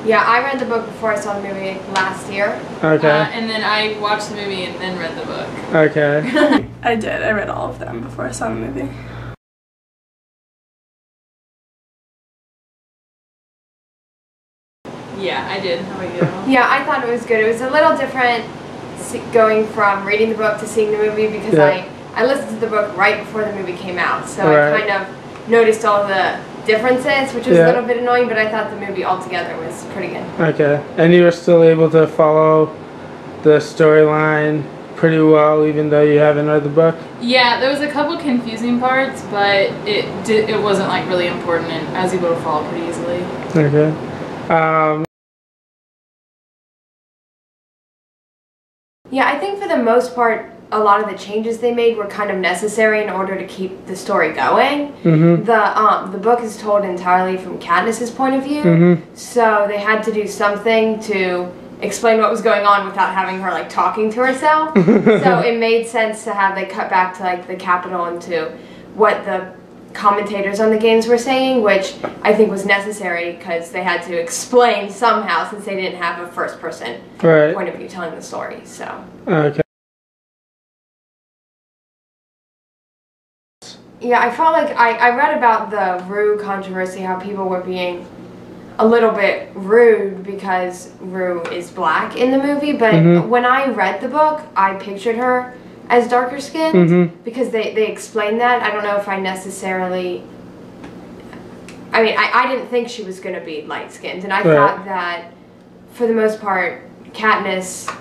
Yeah, I read the book before I saw the movie last year. Okay. And then I watched the movie and then read the book. Okay. I did. I read all of them before I saw the movie. Yeah, I did. How about you? Yeah, I thought it was good. It was a little different going from reading the book to seeing the movie because I listened to the book right before the movie came out. So I kind of noticed all the differences, which was a little bit annoying, but I thought the movie altogether was pretty good. Okay. And you were still able to follow the storyline pretty well even though you haven't read the book? Yeah, there was a couple confusing parts, but it wasn't like really important, and I was able to follow pretty easily. Okay. Yeah, I think for the most part, a lot of the changes they made were kind of necessary in order to keep the story going. The book is told entirely from Katniss's point of view, so they had to do something to explain what was going on without having her like talking to herself. So it made sense to have they cut back to like the Capitol and to what the commentators on the games were saying, which I think was necessary because they had to explain somehow since they didn't have a first person point of view telling the story. So Okay. yeah, I felt like I read about the Rue controversy, how people were being a little bit rude because Rue is black in the movie, but when I read the book, I pictured her as darker skinned because they explained that. I don't know if I necessarily, I mean, I didn't think she was going to be light skinned, and I thought that for the most part Katniss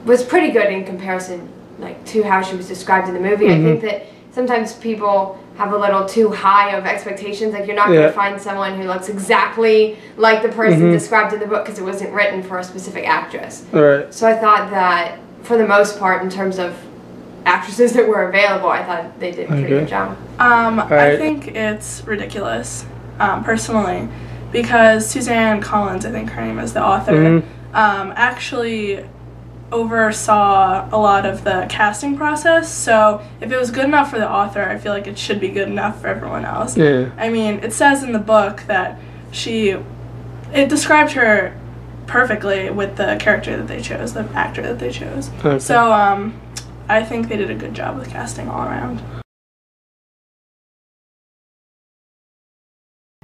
was pretty good in comparison like to how she was described in the movie. I think that sometimes people have a little too high of expectations. Like, you're not going to find someone who looks exactly like the person described in the book because it wasn't written for a specific actress. So I thought that, for the most part, in terms of actresses that were available, I thought they did a pretty good job. I think it's ridiculous, personally, because Suzanne Collins, I think her name is, the author, actually oversaw a lot of the casting process, so if it was good enough for the author, I feel like it should be good enough for everyone else. I mean, it says in the book that it described her perfectly with the character that they chose, the actor that they chose. So I think they did a good job with casting all around.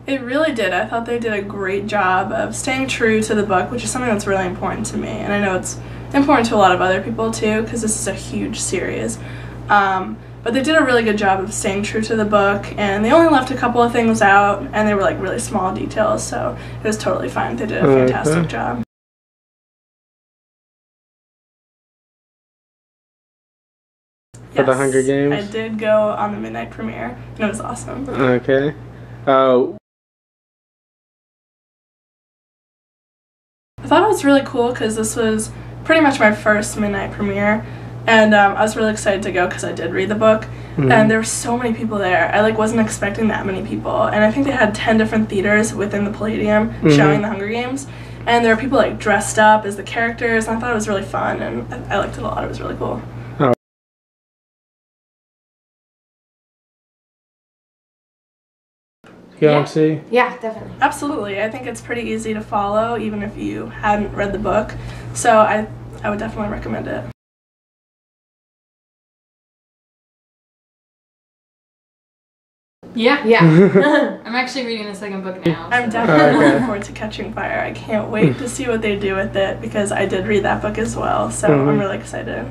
It really did. I thought they did a great job of staying true to the book, which is something that's really important to me, and I know it's important to a lot of other people too, because this is a huge series. But they did a really good job of staying true to the book, and they only left a couple of things out, and they were like really small details, so it was totally fine. They did a fantastic job. For the Hunger Games? I did go on the midnight premiere, and it was awesome. Okay. I thought it was really cool because this was pretty much my first midnight premiere, and I was really excited to go because I did read the book, and there were so many people there. I like wasn't expecting that many people, and I think they had 10 different theaters within the Palladium showing the Hunger Games, and there were people like dressed up as the characters, and I thought it was really fun, and I liked it a lot. It was really cool. Go and see? Yeah, definitely. Absolutely. I think it's pretty easy to follow even if you hadn't read the book, so I would definitely recommend it. Yeah. I'm actually reading the second book now. I'm definitely looking forward to Catching Fire. I can't wait to see what they do with it because I did read that book as well, so I'm really excited.